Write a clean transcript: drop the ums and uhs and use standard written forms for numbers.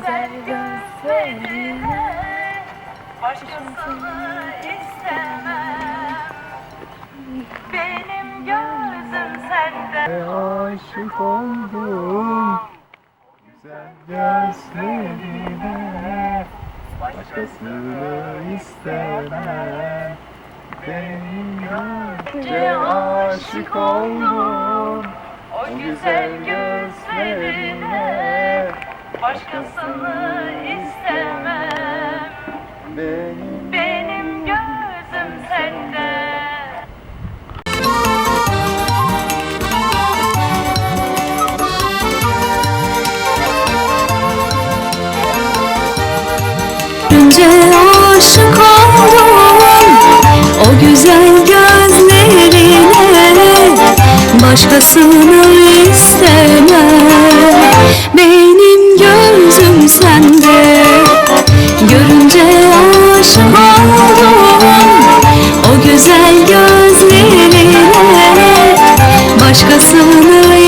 Güzel gözlerine başkasını istemem. Benim gözüm sende. Aşık oldum güzel gözlerine, başkasını istemem. Benim gönlümce aşık oldum O güzel gözlerine başkasını istemem. Benim gözüm sende. Önce aşık oldum o güzel gözlerine, başkasını istemem. Benim gözüm sende. Görünce aşık oldum o güzel gözlerine, başkasını